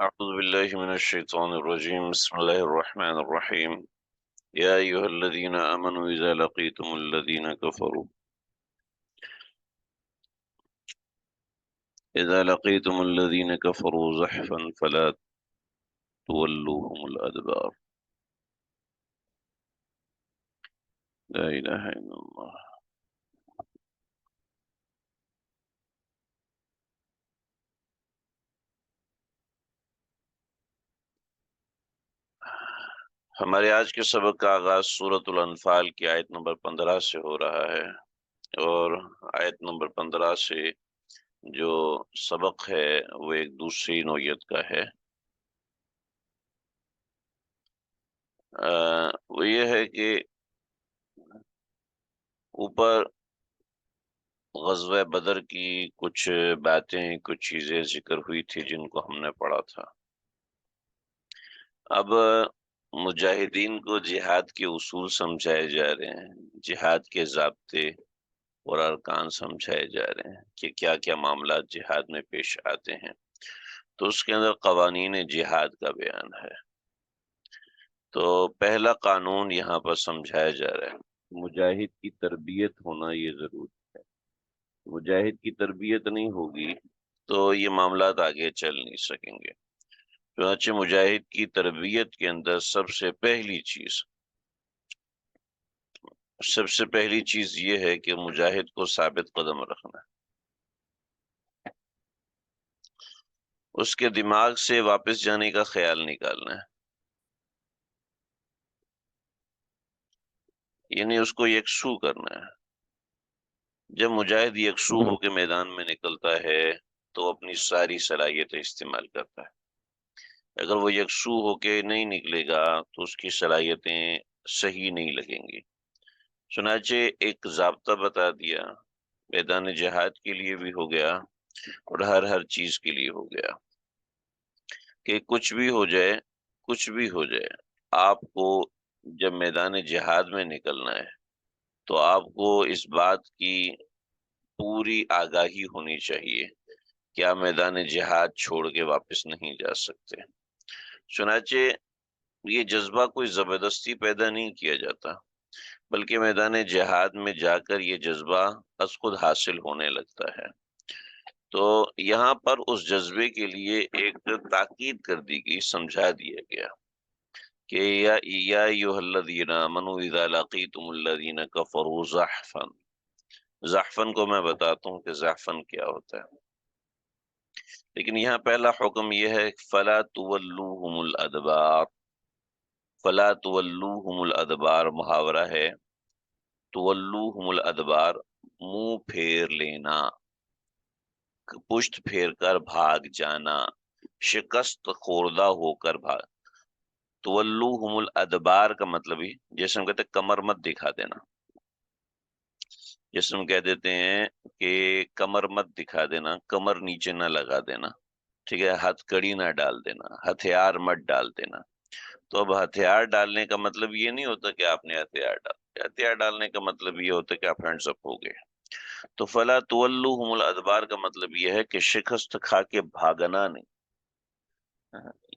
أعوذ بالله من الشيطان الرجيم بسم الله الرحمن الرحيم يا أيها الذين آمنوا إذا لقيتم الذين كفروا زحفا فلا تولوهم الأدبار. لا إله إلا الله. ہمارے آج کے سبق کا آغاز سورۃ الانفال کی آیت نمبر 15 سے ہو رہا ہے، اور آیت نمبر 15 سے جو سبق ہے وہ ایک دوسری نوعیت کا ہے۔ وہ یہ ہے کہ اوپر غزوہ بدر کی کچھ باتیں، کچھ چیزیں ذکر ہوئی تھی جن کو ہم نے پڑھا تھا۔ اب مجاہدین کو جہاد کے اصول سمجھائے جا رہے ہیں، جہاد کے ضابطے اور ارکان سمجھائے جا رہے ہیں کہ کیا کیا معاملات جہاد میں پیش آتے ہیں، تو اس کے اندر قوانین جہاد کا بیان ہے۔ تو پہلا قانون یہاں پر سمجھایا جا رہا ہے، مجاہد کی تربیت ہونا یہ ضروری ہے۔ مجاہد کی تربیت نہیں ہوگی تو یہ معاملات آگے چل نہیں سکیں گے۔ چنانچہ مجاہد کی تربیت کے اندر سب سے پہلی چیز یہ ہے کہ مجاہد کو ثابت قدم رکھنا ہے، اس کے دماغ سے واپس جانے کا خیال نکالنا ہے، یعنی اس کو یکسو کرنا ہے۔ جب مجاہد یکسو ہو کے میدان میں نکلتا ہے تو اپنی ساری صلاحیتیں استعمال کرتا ہے۔ اگر وہ یکسو ہو کے نہیں نکلے گا تو اس کی صلاحیتیں صحیح نہیں لگیں گی۔ چنانچہ ایک ضابطہ بتا دیا، میدان جہاد کے لیے بھی ہو گیا اور ہر چیز کے لیے ہو گیا، کہ کچھ بھی ہو جائے آپ کو جب میدان جہاد میں نکلنا ہے تو آپ کو اس بات کی پوری آگاہی ہونی چاہیے کہ آپ میدان جہاد چھوڑ کے واپس نہیں جا سکتے۔ چنانچہ یہ جذبہ کوئی زبردستی پیدا نہیں کیا جاتا، بلکہ میدان جہاد میں جا کر یہ جذبہ از خود حاصل ہونے لگتا ہے۔ تو یہاں پر اس جذبے کے لیے ایک تاکید کر دی گئی، سمجھا دیا گیا کہ یا ایھا الذین آمنوا اذا لقیتم الذین کفروا زحفا۔ زحفن کو میں بتاتا ہوں کہ زحفن کیا ہوتا ہے، لیکن یہاں پہلا حکم یہ ہے فلا تولوہم الادبار۔ فلا تولوہم الادبار محاورہ ہے، تولوہم الادبار منہ پھیر لینا، پشت پھیر کر بھاگ جانا، شکست خوردہ ہو کر بھاگ۔ تولوہم الادبار کا مطلب ہی جیسے ہم کہتے ہیں کمر مت دکھا دینا، جیسے ہم کہہ دیتے ہیں کہ کمر مت دکھا دینا، کمر نیچے نہ لگا دینا، ٹھیک ہے، ہتھ کڑی نہ ڈال دینا، ہتھیار مت ڈال دینا۔ تو اب ہتھیار ڈالنے کا مطلب یہ نہیں ہوتا کہ آپ نے ہتھیار ڈال دیا، ہتھیار ڈالنے کا مطلب یہ ہوتا ہے کہ آپ ہینڈز اپ ہو گئے۔ تو فلا تولوہم الادبار کا مطلب یہ ہے کہ شکست کھا کے بھاگنا نہیں۔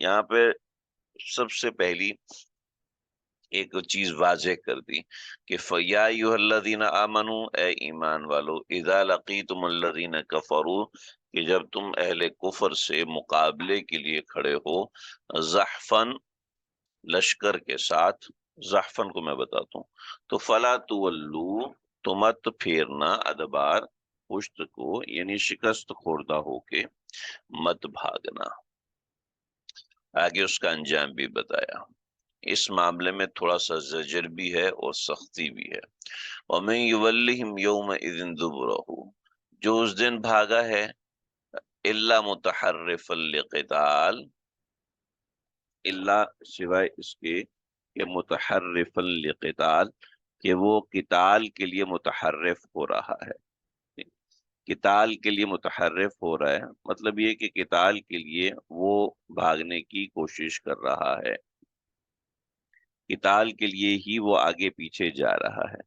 یہاں پہ سب سے پہلی ایک چیز واضح کر دی کہ یا ایھا الذین آمنوا، اے ایمان والو، اذا لقیتم الذین کفروا، کہ جب تم اہل کفر سے مقابلے کے لیے کھڑے ہو، زحفن لشکر کے ساتھ، زحفن کو میں بتاتا ہوں، تو فلا تولو، تو مت پھیرنا، ادبار پشت کو، یعنی شکست خوردہ ہو کے مت بھاگنا۔ آگے اس کا انجام بھی بتایا۔ اس معاملے میں تھوڑا سا زجر بھی ہے اور سختی بھی ہے۔ وَمَن يُوَلِّهِمْ يَوْمَئِذٍ دُبُرَهُ، جو اس دن بھاگا ہے، إِلَّا مُتَحَرِّفًا لِقِتَالٍ، اللہ سوائے اس کے کہ متحرفا لقتال، کہ وہ قتال کے لیے متحرف ہو رہا ہے۔ قتال کے لیے متحرف ہو رہا ہے مطلب یہ کہ قتال کے لیے وہ بھاگنے کی کوشش کر رہا ہے، قتال کے لیے ہی وہ آگے پیچھے جا رہا ہے۔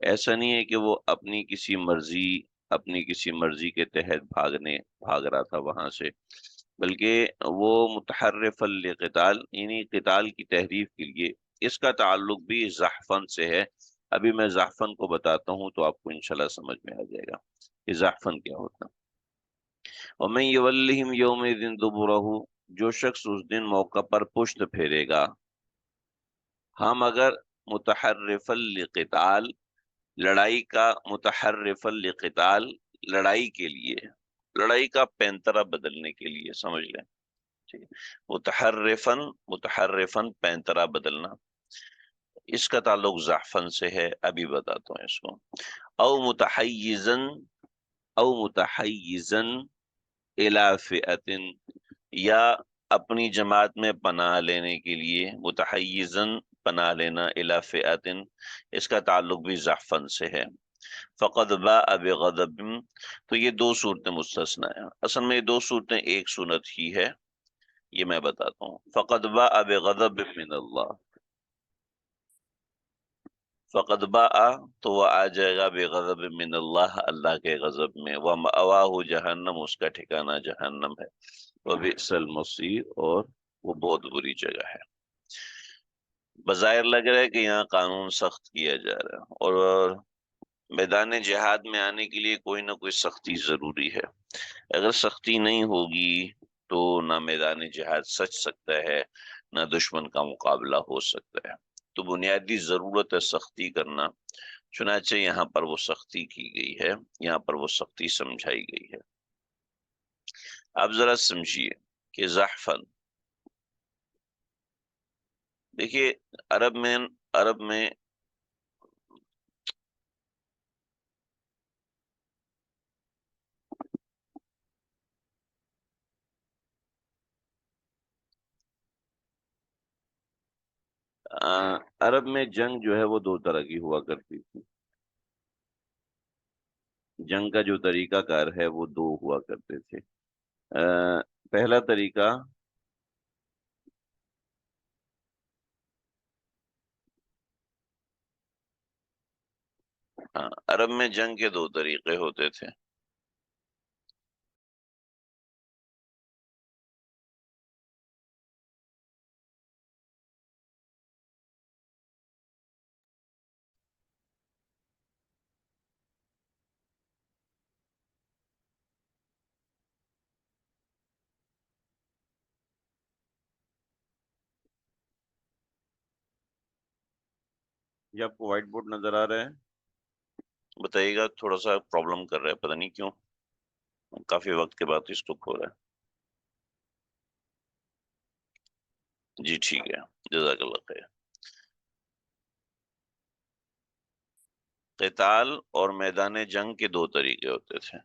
ایسا نہیں ہے کہ وہ اپنی کسی مرضی کے تحت بھاگ رہا تھا وہاں سے، بلکہ وہ متحرف لقتال یعنی قتال کی تحریف کے لیے، اس کا تعلق بھی زحفن سے ہے۔ ابھی میں زحفن کو بتاتا ہوں تو آپ کو انشاءاللہ سمجھ میں آ جائے گا کہ زحفن کیا ہوتا ہے۔ وَمَن يُوَلِّهِمْ يَوْمَئِذٍ دُبُرَهُ، جو شخص اس دن موقع پر پشت پھیرے گا، ہم اگر متحرف لقتال، لڑائی کا متحرف لقتال، لڑائی کے لیے، لڑائی کا پینترا بدلنے کے لیے، سمجھ لیں، ٹھیک ہے؟ متحرفن، متحرفن پینترا بدلنا، اس کا تعلق زحفن سے ہے، ابھی بتاتا ہوں اس کو۔ او متحیزن، او متحیزن الی فئۃ، یا اپنی جماعت میں پناہ لینے کے لیے، متحیزن پناہ لینا، الی فئۃ، اس کا تعلق بھی زحفن سے ہے۔ فقد باء بغضب، تو یہ دو صورتیں مستثنا ہیں، اصل میں یہ دو صورتیں ایک صورت ہی ہے، یہ میں بتاتا ہوں۔ فقد باء بغضب من اللہ، فقد باء تو وہ آ جائے گا بغضب من اللہ، اللہ کے غضب میں، ومأواہ جہنم، اس کا ٹھکانہ جہنم ہے، وبئس المصیر، اور وہ بہت بری جگہ ہے۔ بظاہر لگ رہا ہے کہ یہاں قانون سخت کیا جا رہا ہے، اور میدان جہاد میں آنے کے لیے کوئی نہ کوئی سختی ضروری ہے۔ اگر سختی نہیں ہوگی تو نہ میدان جہاد سچ سکتا ہے، نہ دشمن کا مقابلہ ہو سکتا ہے۔ تو بنیادی ضرورت ہے سختی کرنا، چنانچہ یہاں پر وہ سختی کی گئی ہے، یہاں پر وہ سختی سمجھائی گئی ہے۔ آپ ذرا سمجھیے کہ زحفن، دیکھیے عرب میں عرب میں جنگ جو ہے وہ دو طرح کی ہوا کرتی تھی، جنگ کا جو طریقہ کار ہے وہ دو ہوا کرتے تھے۔ پہلا طریقہ، عرب میں جنگ کے دو طریقے ہوتے تھے۔ یہ آپ کو وائٹ بورڈ نظر آ رہا ہے؟ بتائیے گا، تھوڑا سا پرابلم کر رہا ہے، پتہ نہیں کیوں، کافی وقت کے بعد اسٹک ہو رہا ہے۔ جی ٹھیک ہے، جزاک اللہ خیر۔ قتال اور میدان جنگ کے دو طریقے ہوتے تھے۔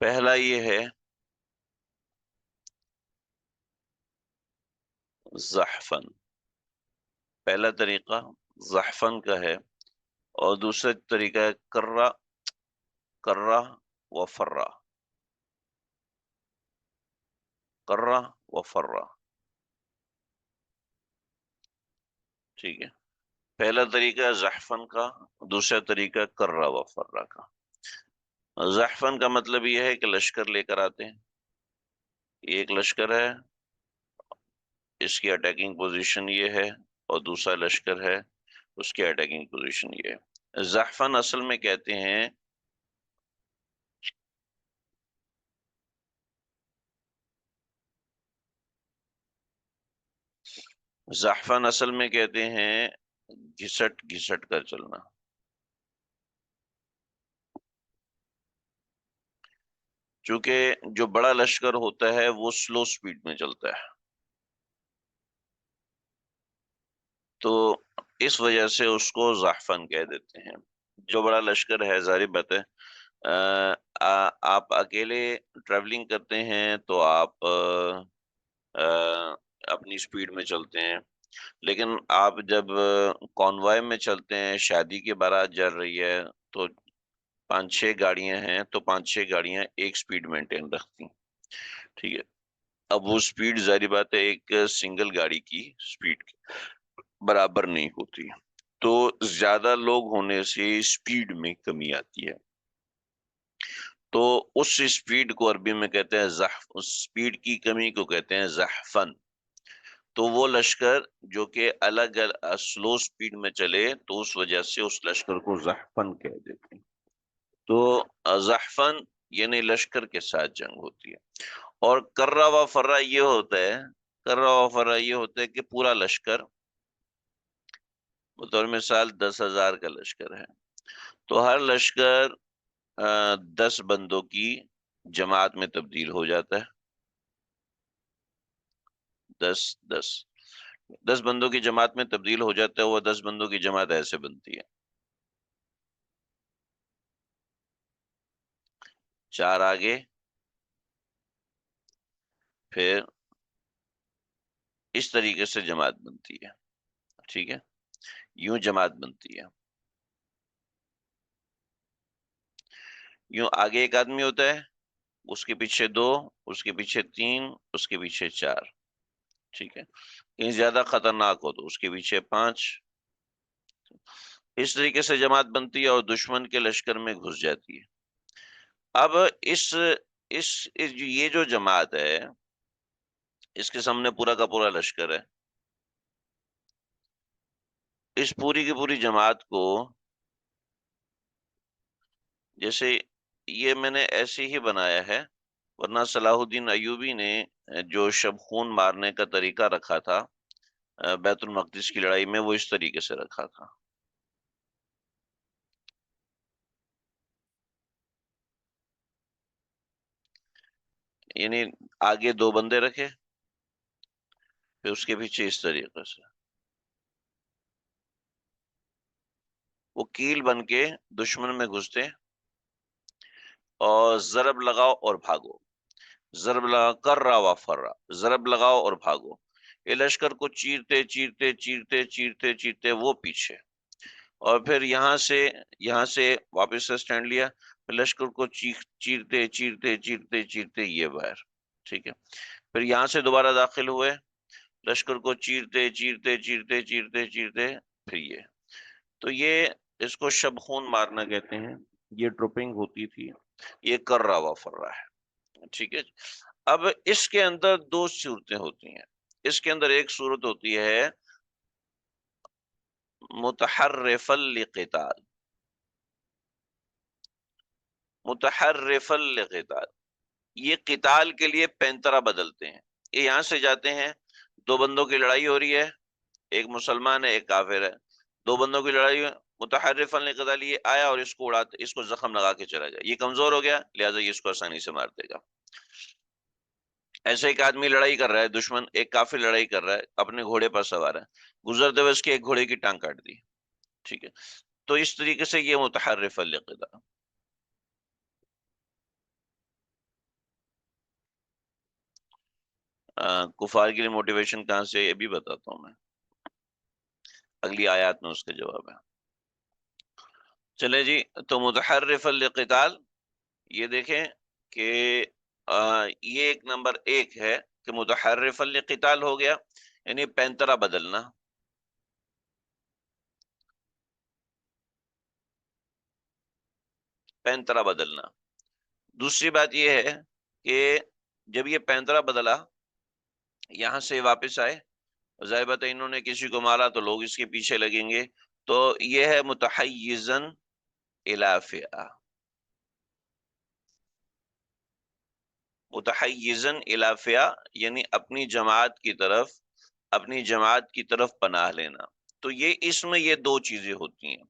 پہلا یہ ہے زحفن، پہلا طریقہ زحفن کا ہے، اور دوسرا طریقہ ہے کرہ، کرہ و فرہ، کرہ و فرہ، ٹھیک ہے۔ پہلا طریقہ زحفن کا، دوسرا طریقہ کرہ و فرہ کا۔ زحفن کا مطلب یہ ہے کہ لشکر لے کر آتے ہیں، یہ ایک لشکر ہے، اس کی اٹیکنگ پوزیشن یہ ہے، اور دوسرا لشکر ہے، اس کی اٹیکنگ پوزیشن یہ ہے۔ زحفن اصل میں کہتے ہیں، زحفن اصل میں کہتے ہیں گھسٹ گھسٹ کر چلنا۔ چونکہ جو بڑا لشکر ہوتا ہے وہ سلو سپیڈ میں چلتا ہے، تو اس وجہ سے اس کو زحفن کہہ دیتے ہیں۔ جو بڑا لشکر ہے، ظاہر بات ہے، آپ اکیلے ٹریولنگ کرتے ہیں تو آپ اپنی سپیڈ میں چلتے ہیں، لیکن آپ جب کانوائے میں چلتے ہیں، شادی کی بارات جل رہی ہے، تو 5-6 گاڑیاں ہیں، تو 5-6 گاڑیاں ایک سپیڈ مینٹین رکھتی ہیں، ٹھیک ہے۔ اب وہ سپیڈ ظاہر بات ہے ایک سنگل گاڑی کی سپیڈ برابر نہیں ہوتی، تو زیادہ لوگ ہونے سے سپیڈ میں کمی آتی ہے، تو اس اسپیڈ کو عربی میں کہتے ہیں زحف، اس اسپیڈ کی کمی کو کہتے ہیں زحفن. تو وہ لشکر جو کہ الگ سلو اسپیڈ میں چلے تو اس وجہ سے اس لشکر کو زحفن کہہ دیتے ہیں. تو زحفن یعنی لشکر کے ساتھ جنگ ہوتی ہے. اور کرہ و فرہ یہ ہوتا ہے، کرہ و فرہ یہ ہوتا ہے کہ پورا لشکر، بطور مثال 10,000 کا لشکر ہے تو ہر لشکر 10 بندوں کی جماعت میں تبدیل ہو جاتا ہے. 10 10 10 بندوں کی جماعت میں تبدیل ہو جاتا ہے. وہ 10 بندوں کی جماعت ایسے بنتی ہے، 4 آگے، پھر اس طریقے سے جماعت بنتی ہے. ٹھیک ہے، یوں جماعت بنتی ہے. یوں آگے ایک آدمی ہوتا ہے، اس کے پیچھے 2، اس کے پیچھے 3، اس کے پیچھے 4. ٹھیک ہے، کہیں زیادہ خطرناک ہو تو اس کے پیچھے 5. اس طریقے سے جماعت بنتی ہے اور دشمن کے لشکر میں گھس جاتی ہے. اب یہ جو جماعت ہے، اس کے سامنے پورا کا پورا لشکر ہے. اس پوری کی پوری جماعت کو، جیسے یہ میں نے ایسے ہی بنایا ہے، ورنہ صلاح الدین ایوبی نے جو شب خون مارنے کا طریقہ رکھا تھا بیت المقدس کی لڑائی میں، وہ اس طریقے سے رکھا تھا. یعنی آگے 2 بندے رکھے، پھر اس کے پیچھے اس طریقے سے وہ کیل بن کے دشمن میں گھستے اور ضرب لگاؤ اور بھاگو. ضرب لگا کر رہا وا فر رہا، ضرب لگاؤ اور بھاگو. یہ لشکر کو چیرتے چیرتے چیرتے چیرتے چیرتے وہ پیچھے، اور پھر یہاں سے واپس سے سٹینڈ لیا، پھر لشکر کو چیرتے چیرتے چیرتے چیرتے یہ باہر. ٹھیک ہے، پھر یہاں سے دوبارہ داخل ہوئے، لشکر کو چیرتے چیرتے چیرتے چیرتے چیرتے پھر یہ. تو یہ اس کو شب خون مارنا کہتے ہیں. یہ ٹروپنگ ہوتی تھی، یہ کر رہا وا فر رہا ہے. ٹھیک ہے، اب اس کے اندر 2 صورتیں ہوتی ہیں. اس کے اندر ایک صورت ہوتی ہے متحرفا لقتال، متحرفا لقتال، یہ قتال کے لیے پینترا بدلتے ہیں. یہ یہاں سے جاتے ہیں، 2 بندوں کی لڑائی ہو رہی ہے، ایک مسلمان ہے ایک کافر ہے، 2 بندوں کی لڑائی ہے، متحرفا لقتال، یہ آیا اور اس کو اڑاتے، اس کو زخم لگا کے چلا گیا. یہ کمزور ہو گیا، لہٰذا یہ اس کو آسانی سے مار دے گا. ایسے ایک آدمی لڑائی کر رہا ہے، دشمن ایک کافر لڑائی کر رہا ہے، اپنے گھوڑے پر سوار ہے، گزرتے ہوئے اس کے ایک گھوڑے کی ٹانگ کاٹ دی. ٹھیک ہے، تو اس طریقے سے یہ متحرف لقتال. کفار کے لیے موٹیویشن کہاں سے، یہ بھی بتاتا ہوں میں، اگلی آیات میں اس کا جواب ہے. چلے جی، تو متحرف لقتال، یہ دیکھیں کہ یہ ایک نمبر 1 ہے کہ متحرف لقتال ہو گیا، یعنی پینترا بدلنا. پینترا بدلنا. دوسری بات یہ ہے کہ جب یہ پینترا بدلا، یہاں سے واپس آئے، ظاہر بات ہے انہوں نے کسی کو مارا تو لوگ اس کے پیچھے لگیں گے، تو یہ ہے متحیزن الی فئہ، متحیزن الی فئہ یعنی اپنی جماعت کی طرف پناہ لینا. تو یہ اس میں یہ 2 چیزیں ہوتی ہیں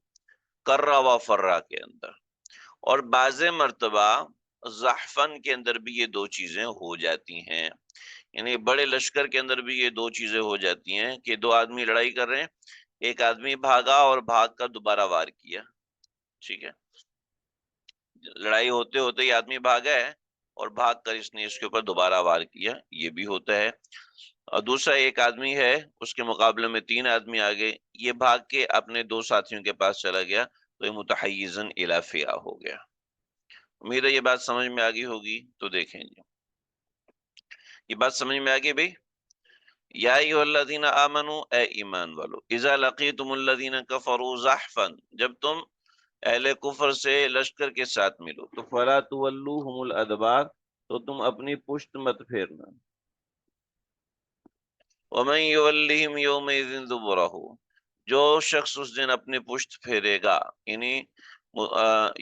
کرہ و فرہ کے اندر. اور بعض مرتبہ زحفن کے اندر بھی یہ 2 چیزیں ہو جاتی ہیں، یعنی بڑے لشکر کے اندر بھی یہ 2 چیزیں ہو جاتی ہیں کہ 2 آدمی لڑائی کر رہے ہیں، ایک آدمی بھاگا اور بھاگ کر دوبارہ وار کیا. ٹھیک ہے، لڑائی ہوتے ہوتے یہ آدمی بھاگا ہے اور بھاگ کر اس نے اس کے اوپر دوبارہ وار کیا، یہ بھی ہوتا ہے. اور دوسرا ایک آدمی ہے، اس کے مقابلے میں 3 آدمی آگے، یہ بھاگ کے اپنے 2 ساتھیوں کے پاس چلا گیا، تو یہ متحیزن الی فئہ ہو گیا. امید ہے یہ بات سمجھ میں آگئی ہوگی. تو دیکھیں جی، یہ بات سمجھ میں آگئی بھائی. یا ایھا الذین آمنوا، اے ایمان والو، اذا لقیتم الذین کفروا زحفا، جب تم اہل کفر سے لشکر کے ساتھ ملو تو فلا تولوہم الادبار، تو تم اپنی پشت مت پھیرنا. ومن یولہم یومئذ دبرہ، جو شخص اس دن اپنی پشت پھیرے گا، یعنی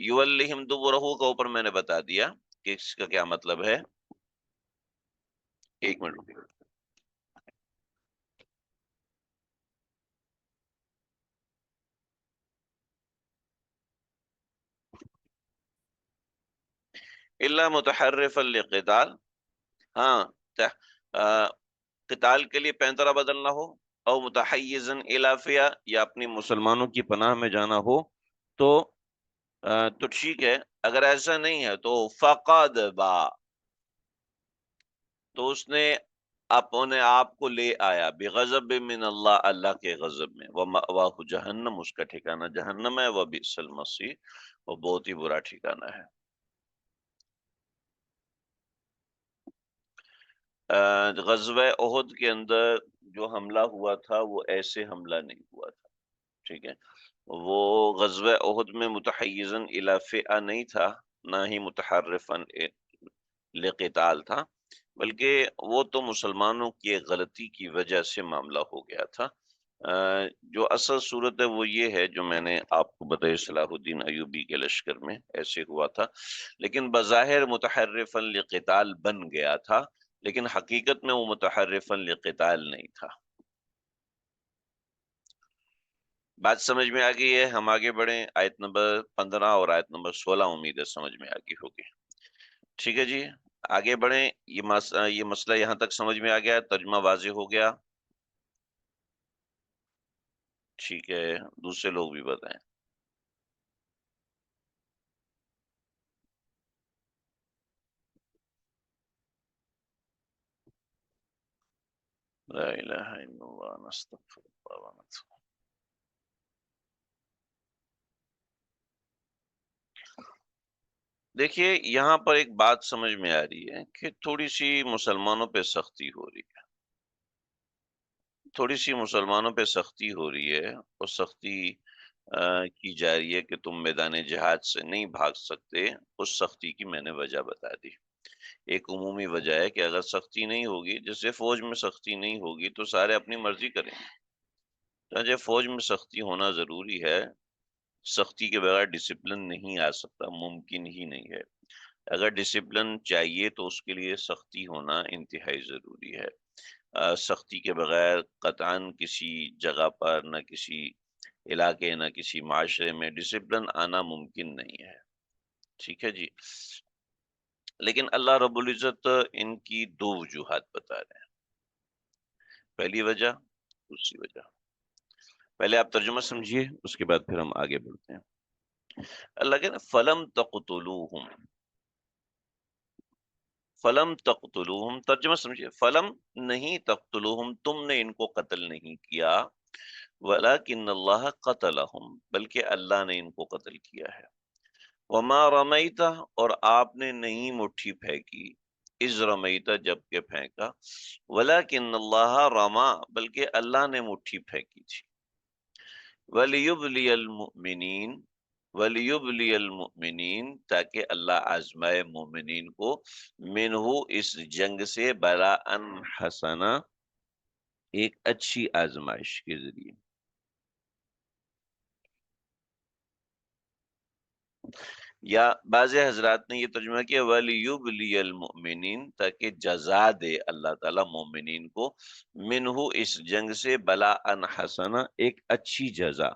یولہم دبرہ کا اوپر میں نے بتا دیا کہ اس کا کیا مطلب ہے. ایک منٹ رکیے. الا متحرفا لقتال، ہاں قتال کے لیے پینترا بدلنا ہو، او متحیزا الی فئہ، یا اپنی مسلمانوں کی پناہ میں جانا ہو، تو تو ٹھیک ہے. اگر ایسا نہیں ہے تو فقد با، تو اس نے اپنے آپ کو لے آیا بغضب من اللہ، اللہ کے غضب میں. ومأواہ جہنم، اس کا ٹھکانہ جہنم ہے. وبئس المصیر، وہ بہت ہی برا ٹھکانہ ہے. غزوہ احد کے اندر جو حملہ ہوا تھا وہ ایسے حملہ نہیں ہوا تھا، ٹھیک ہے. وہ غزوہ احد میں متحیزن الی فئہ نہیں تھا، نہ ہی متحرفن لقتال تھا، بلکہ وہ تو مسلمانوں کی ایک غلطی کی وجہ سے معاملہ ہو گیا تھا. جو اصل صورت ہے وہ یہ ہے جو میں نے آپ کو بتائی، صلاح الدین ایوبی کے لشکر میں ایسے ہوا تھا، لیکن بظاہر متحرفن لقتال بن گیا تھا، لیکن حقیقت میں وہ متحرفن لقتال نہیں تھا. بات سمجھ میں آ گئی ہے؟ ہم آگے بڑھیں. آیت نمبر 15 اور آیت نمبر 16 امید ہے سمجھ میں آ گئی ہوگی. ٹھیک ہے جی، آگے بڑھیں. یہ مسئلہ یہاں تک سمجھ میں آ گیا، ترجمہ واضح ہو گیا؟ ٹھیک ہے، دوسرے لوگ بھی بتائیں. لا الہ الا اللہ نستغفر اللہ ونتوب. دیکھیے یہاں پر ایک بات سمجھ میں آ رہی ہے کہ تھوڑی سی مسلمانوں پہ سختی ہو رہی ہے، تھوڑی سی مسلمانوں پہ سختی ہو رہی ہے، اور سختی کی جا رہی ہے کہ تم میدان جہاد سے نہیں بھاگ سکتے. اس سختی کی میں نے وجہ بتا دی. ایک عمومی وجہ ہے کہ اگر سختی نہیں ہوگی، جیسے فوج میں سختی نہیں ہوگی تو سارے اپنی مرضی کریں گے. چنانچہ فوج میں سختی ہونا ضروری ہے. سختی کے بغیر ڈسپلن نہیں آ سکتا، ممکن ہی نہیں ہے. اگر ڈسپلن چاہیے تو اس کے لیے سختی ہونا انتہائی ضروری ہے. سختی کے بغیر قطعاً کسی جگہ پر، نہ کسی علاقے، نہ کسی معاشرے میں ڈسپلن آنا ممکن نہیں ہے. ٹھیک ہے جی. لیکن اللہ رب العزت ان کی دو وجوہات بتا رہے ہیں. پہلی وجہ، دوسری وجہ. پہلے آپ ترجمہ سمجھیے، اس کے بعد پھر ہم آگے بڑھتے ہیں. اللہ کہتے ہیں فلم تقتلوہم، فلم تقتلوہم، ترجمہ سمجھیے. فلم نہیں، تقتلوہم تم نے ان کو قتل نہیں کیا، ولکن اللہ قتلہم بلکہ اللہ نے ان کو قتل کیا ہے. وما رمیتا، اور آپ نے نہیں مٹھی پھینکی، از رمیتا جب کہ پھینکا، ولکن اللہ رما بلکہ اللہ نے مٹھی پھینکی تھی. وَلِيُبْلِيَ الْمُؤْمِنِينَ، وَلِيُبْلِيَ الْمُؤْمِنِينَ تاکہ اللہ آزمائے مومنین کو، منہو اس جنگ سے، بلاءً حسنا ایک اچھی آزمائش کے ذریعے. یا بعض حضرات نے یہ ترجمہ کیا وَلِيُبْلِيَ الْمُؤْمِنِينَ تاکہ جزا دے اللہ تعالیٰ مومنین کو، منہو اس جنگ سے، بلاءً حسنا ایک اچھی جزا.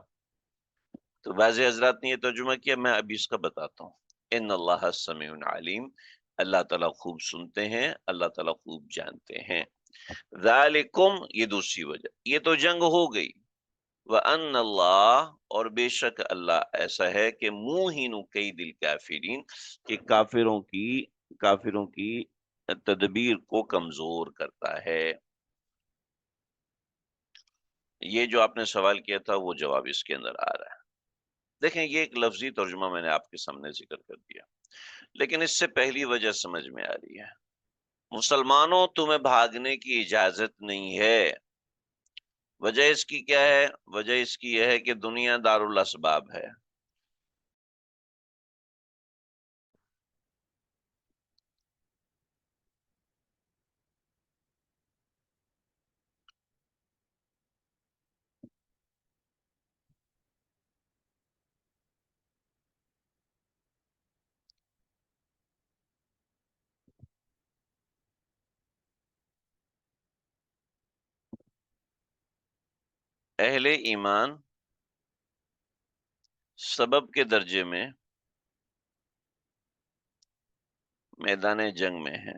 تو بعض حضرات نے یہ ترجمہ کیا، میں ابھی اس کا بتاتا ہوں. ان اللہ سمیع علیم، اللہ تعالیٰ خوب سنتے ہیں، اللہ تعالیٰ خوب جانتے ہیں. ذالکم، یہ دوسری وجہ، یہ تو جنگ ہو گئی. وَأَنَّ اللَّهَ، اور بے شک اللہ ایسا ہے کہ موہن کید الکافرین، کہ کافروں کی تدبیر کو کمزور کرتا ہے. یہ جو آپ نے سوال کیا تھا وہ جواب اس کے اندر آ رہا ہے. دیکھیں یہ ایک لفظی ترجمہ میں نے آپ کے سامنے ذکر کر دیا، لیکن اس سے پہلی وجہ سمجھ میں آ رہی ہے. مسلمانوں تمہیں بھاگنے کی اجازت نہیں ہے. وجہ اس کی کیا ہے؟ وجہ اس کی یہ ہے کہ دنیا دار الاسباب ہے. اہل ایمان سبب کے درجے میں میدان جنگ میں ہے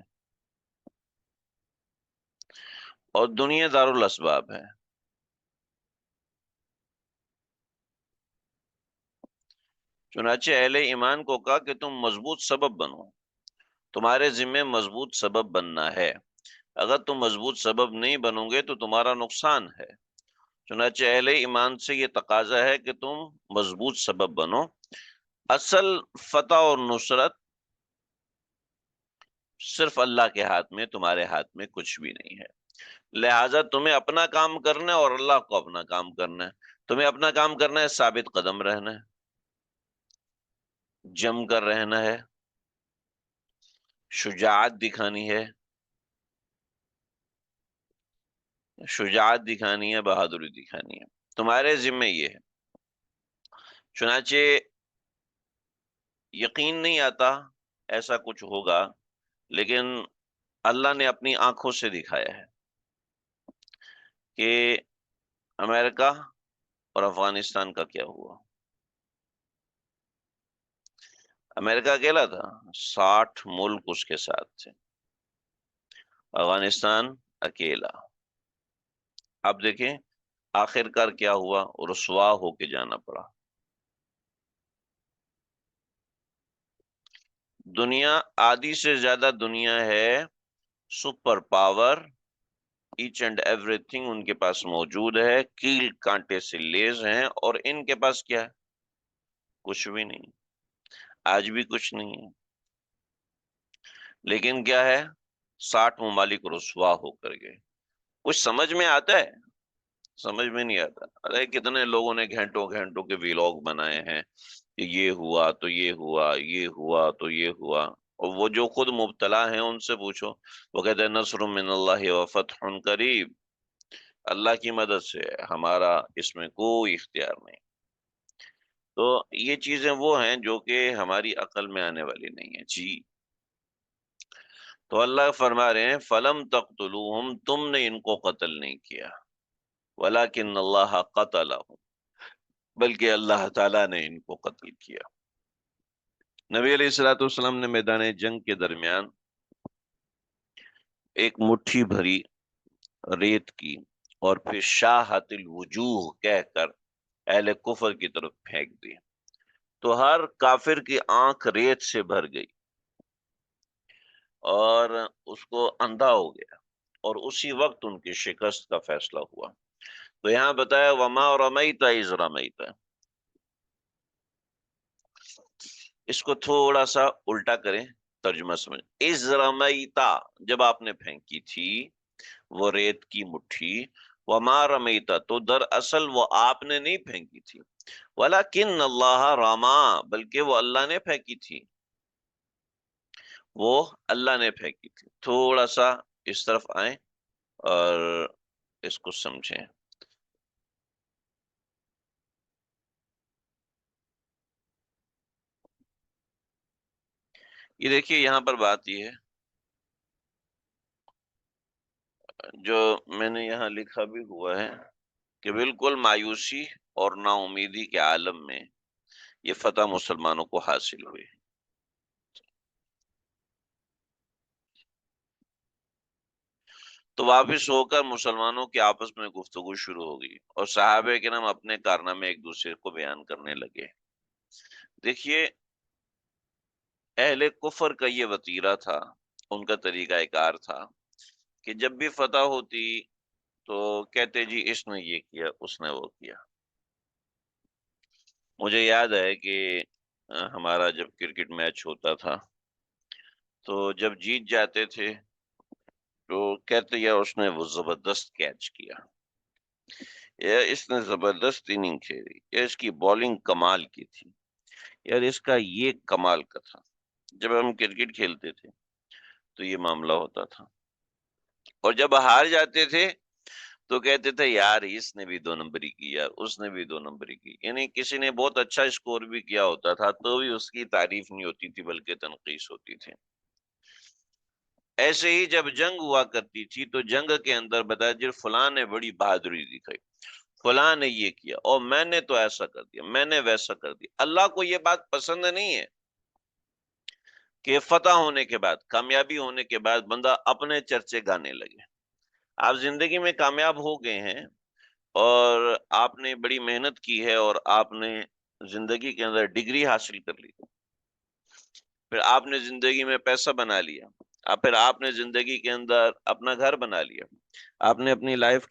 اور دنیا دارالاسباب ہے. چنانچہ اہل ایمان کو کہا کہ تم مضبوط سبب بنو، تمہارے ذمے مضبوط سبب بننا ہے، اگر تم مضبوط سبب نہیں بنو گے تو تمہارا نقصان ہے. چنانچہ اہل ایمان سے یہ تقاضا ہے کہ تم مضبوط سبب بنو. اصل فتح اور نصرت صرف اللہ کے ہاتھ میں، تمہارے ہاتھ میں کچھ بھی نہیں ہے. لہذا تمہیں اپنا کام کرنا ہے اور اللہ کو اپنا کام کرنا ہے. تمہیں اپنا کام کرنا ہے، ثابت قدم رہنا ہے، جم کر رہنا ہے، شجاعت دکھانی ہے، شجاعت دکھانی ہے، بہادری دکھانی ہے. تمہارے ذمہ یہ ہے. چنانچہ یقین نہیں آتا ایسا کچھ ہوگا، لیکن اللہ نے اپنی آنکھوں سے دکھایا ہے کہ امریکہ اور افغانستان کا کیا ہوا. امریکہ اکیلا تھا، 60 ملک اس کے ساتھ تھے، افغانستان اکیلا. اب دیکھیں آخر کار کیا ہوا، رسوا ہو کے جانا پڑا. دنیا آدھی سے زیادہ دنیا ہے super power, each and everything ان کے پاس موجود ہے، کیل کانٹے سے لیز ہیں، اور ان کے پاس کیا ہے؟ کچھ بھی نہیں. آج بھی کچھ نہیں ہے. لیکن کیا ہے؟ 60 ممالک رسوا ہو کر گئے. کچھ سمجھ میں آتا ہے؟ سمجھ میں نہیں آتا. ارے کتنے لوگوں نے گھنٹوں گھنٹوں کے ویلاگ بنائے ہیں کہ یہ ہوا تو یہ ہوا، یہ ہوا تو یہ ہوا. اور وہ جو خود مبتلا ہیں ان سے پوچھو، وہ کہتے ہیں نصر من اللہ و فتح قریب. اللہ کی مدد سے ہے، ہمارا اس میں کوئی اختیار نہیں. تو یہ چیزیں وہ ہیں جو کہ ہماری عقل میں آنے والی نہیں ہیں جی. تو اللہ فرما رہے ہیں فلم تقتلوہم، تم نے ان کو قتل نہیں کیا، ولیکن اللہ قتلہم، بلکہ اللہ تعالیٰ نے ان کو قتل کیا. نبی علیہ الصلوۃ والسلام نے میدان جنگ کے درمیان ایک مٹھی بھری ریت کی اور پھر شاہت الوجوہ کہہ کر اہل کفر کی طرف پھینک دی، تو ہر کافر کی آنکھ ریت سے بھر گئی اور اس کو اندھا ہو گیا، اور اسی وقت ان کی شکست کا فیصلہ ہوا. تو یہاں بتایا وما رمیت اذ رمیت. اس کو تھوڑا سا الٹا کریں، ترجمہ سمجھ. اذ رمیتا، جب آپ نے پھینکی تھی وہ ریت کی مٹھی، وما رمیتا، تو دراصل وہ آپ نے نہیں پھینکی تھی، ولیکن اللہ راما، بلکہ وہ اللہ نے پھینکی تھی، وہ اللہ نے پھینکی تھی. تھوڑا سا اس طرف آئیں اور اس کو سمجھیں. یہ دیکھیے یہاں پر بات یہ ہے جو میں نے یہاں لکھا بھی ہوا ہے کہ بالکل مایوسی اور نا امیدی کے عالم میں یہ فتح مسلمانوں کو حاصل ہوئی. تو واپس ہو کر مسلمانوں کے آپس میں گفتگو شروع ہو گئی اور صحابہ کرام اپنے کارنامے ایک دوسرے کو بیان کرنے لگے. دیکھیے اہل کفر کا یہ وتیرہ تھا، ان کا طریقہ کار تھا کہ جب بھی فتح ہوتی تو کہتے جی اس نے یہ کیا، اس نے وہ کیا. مجھے یاد ہے کہ ہمارا جب کرکٹ میچ ہوتا تھا تو جب جیت جاتے تھے تو کہتے یا اس نے وہ زبردست کیچ کیا، یا اس نے زبردست اننگ کھیلی، یا اس کی بالنگ کمال کی تھی، یار اس کا یہ کمال کا تھا. جب ہم کرکٹ کھیلتے تھے تو یہ معاملہ ہوتا تھا. اور جب ہار جاتے تھے تو کہتے تھے یار اس نے بھی 2 نمبری کی، یار اس نے بھی 2 نمبری کی. یعنی کسی نے بہت اچھا اسکور بھی کیا ہوتا تھا تو بھی اس کی تعریف نہیں ہوتی تھی بلکہ تنقیص ہوتی تھی. ایسے ہی جب جنگ ہوا کرتی تھی تو جنگ کے اندر بتایا جی فلاں نے بڑی بہادری دکھائی، فلاں نے یہ کیا اور میں نے تو ایسا کر دیا، میں نے ویسا کر دیا. اللہ کو یہ بات پسند نہیں ہے کہ فتح ہونے کے بعد، کامیابی ہونے کے بعد بندہ اپنے چرچے گانے لگے. آپ زندگی میں کامیاب ہو گئے ہیں اور آپ نے بڑی محنت کی ہے اور آپ نے زندگی کے اندر ڈگری حاصل کر لی، پھر آپ نے زندگی میں پیسہ بنا لیا، پھر آپ نے زندگی کے اندر اپنا گھر بنا لیا، آپ نے اپنی لائف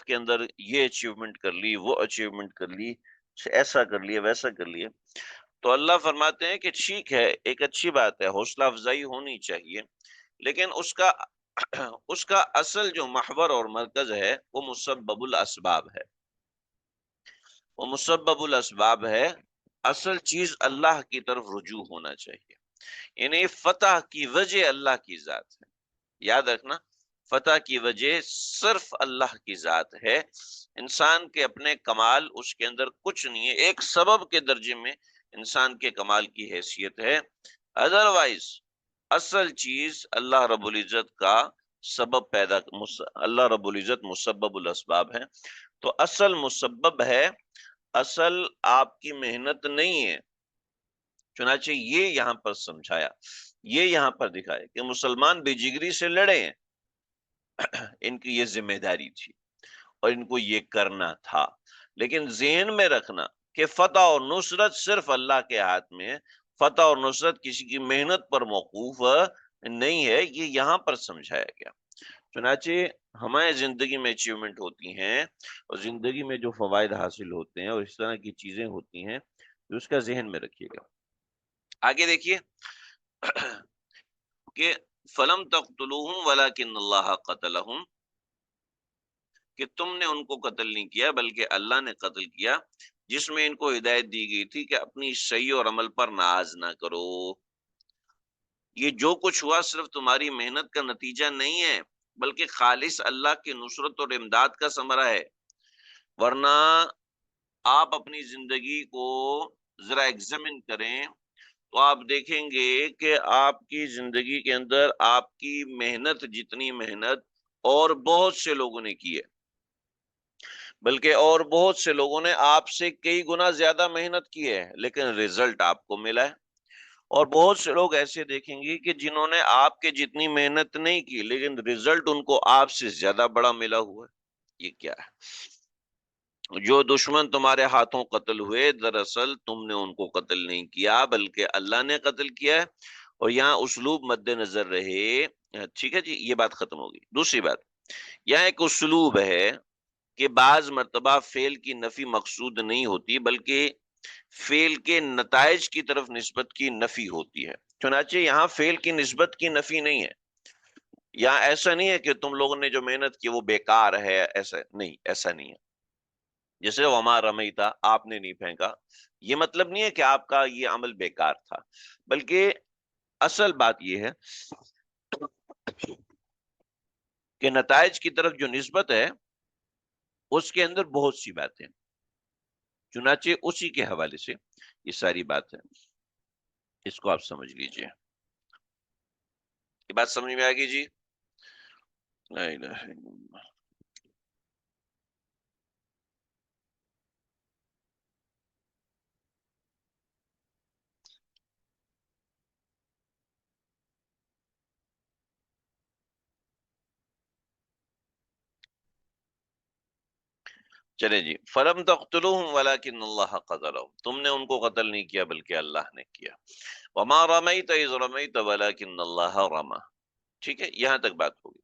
کے اندر یہ اچیومنٹ کر لی، وہ اچیومنٹ کر لی، ایسا کر لیا، ویسا کر لیا. تو اللہ فرماتے ہیں کہ ٹھیک ہے، ایک اچھی بات ہے، حوصلہ افزائی ہونی چاہیے، لیکن اس کا اصل جو محور اور مرکز ہے وہ مسبب الاسباب ہے. وہ مسبب الاسباب ہے. اصل چیز اللہ کی طرف رجوع ہونا چاہیے. یعنی فتح کی وجہ اللہ کی ذات ہے. یاد رکھنا، فتح کی وجہ صرف اللہ کی ذات ہے. انسان کے اپنے کمال اس کے اندر کچھ نہیں ہے، ایک سبب کے درجے میں انسان کے کمال کی حیثیت ہے. ادروائز اصل چیز اللہ رب العزت کا سبب اللہ رب العزت مسبب الاسباب ہے. تو اصل مسبب ہے، اصل آپ کی محنت نہیں ہے. چنانچہ یہ یہاں پر سمجھایا، یہ یہاں پر دکھایا کہ مسلمان بے جگری سے لڑے ہیں، ان کی یہ ذمہ داری تھی اور ان کو یہ کرنا تھا. لیکن ذہن میں رکھنا کہ فتح اور نصرت صرف اللہ کے ہاتھ میں ہے، فتح اور نصرت کسی کی محنت پر موقوف نہیں ہے، یہ یہاں پر سمجھایا گیا. چنانچہ ہمارے زندگی میں اچیومنٹ ہوتی ہیں اور زندگی میں جو فوائد حاصل ہوتے ہیں اور اس طرح کی چیزیں ہوتی ہیں، اس کا ذہن میں رکھیے گا. آگے دیکھیے کہ فلم تقتلوہم ولکن اللہ قتلہم، کہ تم نے ان کو قتل نہیں کیا بلکہ اللہ نے قتل کیا، جس میں ان کو ہدایت دی گئی تھی کہ اپنی صحیح اور عمل پر ناز نہ کرو. یہ جو کچھ ہوا صرف تمہاری محنت کا نتیجہ نہیں ہے بلکہ خالص اللہ کی نصرت اور امداد کا ثمرہ ہے. ورنہ آپ اپنی زندگی کو ذرا ایگزامن کریں تو آپ دیکھیں گے کہ آپ کی زندگی کے اندر آپ کی محنت جتنی محنت اور بہت سے لوگوں نے کی ہے، بلکہ اور بہت سے لوگوں نے آپ سے کئی گنا زیادہ محنت کی ہے، لیکن ریزلٹ آپ کو ملا ہے. اور بہت سے لوگ ایسے دیکھیں گے کہ جنہوں نے آپ کے جتنی محنت نہیں کی لیکن ریزلٹ ان کو آپ سے زیادہ بڑا ملا ہوا ہے. یہ کیا ہے؟ جو دشمن تمہارے ہاتھوں قتل ہوئے، دراصل تم نے ان کو قتل نہیں کیا بلکہ اللہ نے قتل کیا ہے. اور یہاں اسلوب مد نظر رہے. ٹھیک ہے جی، یہ بات ختم ہوگی. دوسری بات، یہاں ایک اسلوب ہے کہ بعض مرتبہ فعل کی نفی مقصود نہیں ہوتی بلکہ فعل کے نتائج کی طرف نسبت کی نفی ہوتی ہے. چنانچہ یہاں فعل کی نسبت کی نفی نہیں ہے. یہاں ایسا نہیں ہے کہ تم لوگوں نے جو محنت کی وہ بیکار ہے، ایسا نہیں، ایسا نہیں ہے. جیسے وما رمیتا، آپ نے نہیں پھینکا، یہ مطلب نہیں ہے کہ آپ کا یہ عمل بیکار تھا، بلکہ اصل بات یہ ہے کہ نتائج کی طرف جو نسبت ہے اس کے اندر بہت سی باتیں، چنانچہ اسی کے حوالے سے یہ ساری بات ہے. اس کو آپ سمجھ لیجئے. یہ بات سمجھ میں آ گئی جی؟ لا الہ الا اللہ. چلے جی، فلم تقتلوہم ولکن اللہ قتلہم، تم نے ان کو قتل نہیں کیا بلکہ اللہ نے کیا. وما رمیت اذ رمیت ولکن اللہ رمی. ٹھیک ہے، یہاں تک بات ہوگی.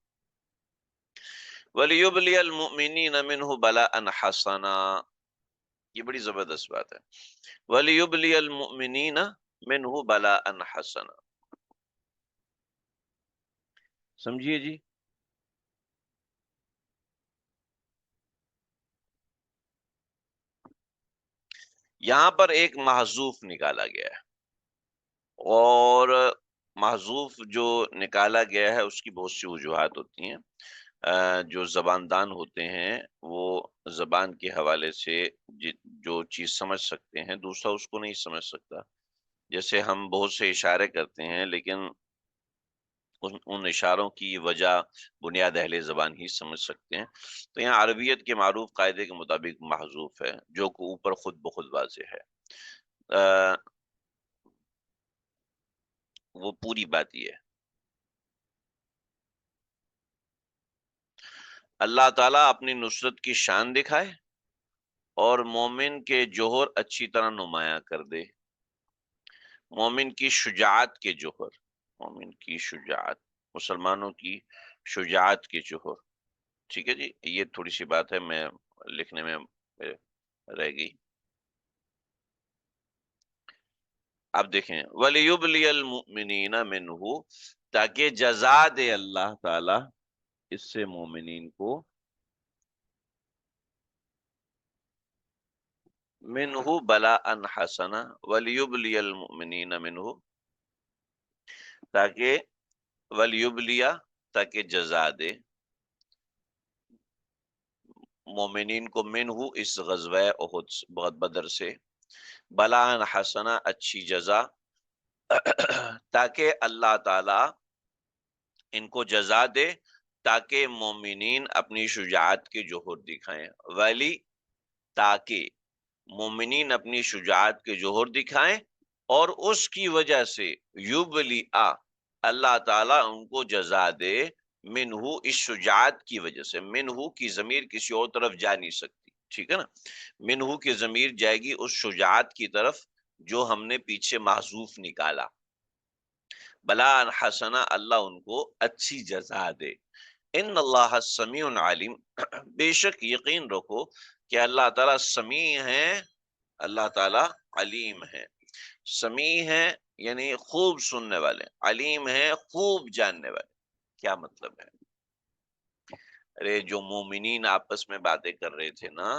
وَلِيُبْلِيَ الْمُؤْمِنِينَ مِنْهُ بَلَاءً حَسَنًا، یہ بڑی زبردست بات ہے. وَلِيُبْلِيَ الْمُؤْمِنِينَ مِنْهُ بَلَاءً حَسَنًا، سمجھیے جی. یہاں پر ایک محذوف نکالا گیا ہے، اور محذوف جو نکالا گیا ہے اس کی بہت سی وجوہات ہوتی ہیں. جو زبان دان ہوتے ہیں وہ زبان کے حوالے سے جو چیز سمجھ سکتے ہیں دوسرا اس کو نہیں سمجھ سکتا. جیسے ہم بہت سے اشارے کرتے ہیں لیکن ان اشاروں کی وجہ بنیاد اہل زبان ہی سمجھ سکتے ہیں. تو یہاں عربیت کے معروف قاعدے کے مطابق محذوف ہے جو کہ اوپر خود بخود واضح ہے. وہ پوری بات یہ ہے، اللہ تعالیٰ اپنی نصرت کی شان دکھائے اور مومن کے جوہر اچھی طرح نمایاں کر دے. مومن کی شجاعت کے جوہر، مومن کی شجاعت، مسلمانوں کی شجاعت کے جوہر. ٹھیک ہے جی، یہ تھوڑی سی بات ہے، میں لکھنے میں رہ گئی. اب دیکھیں وَلِيُبْلِيَ الْمُؤْمِنِينَ مِنْهُ، تاکہ جزا دے اللہ تعالی اس سے مومنین کو، منہ بلاء حسنا، وَلِيُبْلِيَ الْمُؤْمِنِينَ مِنْهُ، تاکہ وَلِيُبْلِيَ، تاکہ جزا دے مومنین کو، منہ اس غزوہ احد بدر سے، بلاء حسنا اچھی جزا، تاکہ اللہ تعالی ان کو جزا دے، تاکہ مومنین اپنی شجاعت کے جوہر دکھائیں. ولی، تاکہ مومنین اپنی شجاعت کے جوہر دکھائیں، اور اس کی وجہ سے یبلی اللہ تعالیٰ ان کو جزا دے، منہ اس شجاعت کی وجہ سے. منہ کی ضمیر کسی اور طرف جا نہیں سکتی، ٹھیک ہے نا. منہ کی ضمیر جائے گی اس شجاعت کی طرف جو ہم نے پیچھے محذوف نکالا. بلا حسنا، اللہ ان کو اچھی جزا دے. ان اللہ سمیع علیم، بے شک یقین رکھو کہ اللہ تعالیٰ سمیع ہے، اللہ تعالیٰ علیم ہے. سمیع ہے یعنی خوب سننے والے، علیم ہے خوب جاننے والے. کیا مطلب ہے؟ ارے جو مومنین آپس میں باتیں کر رہے تھے نا،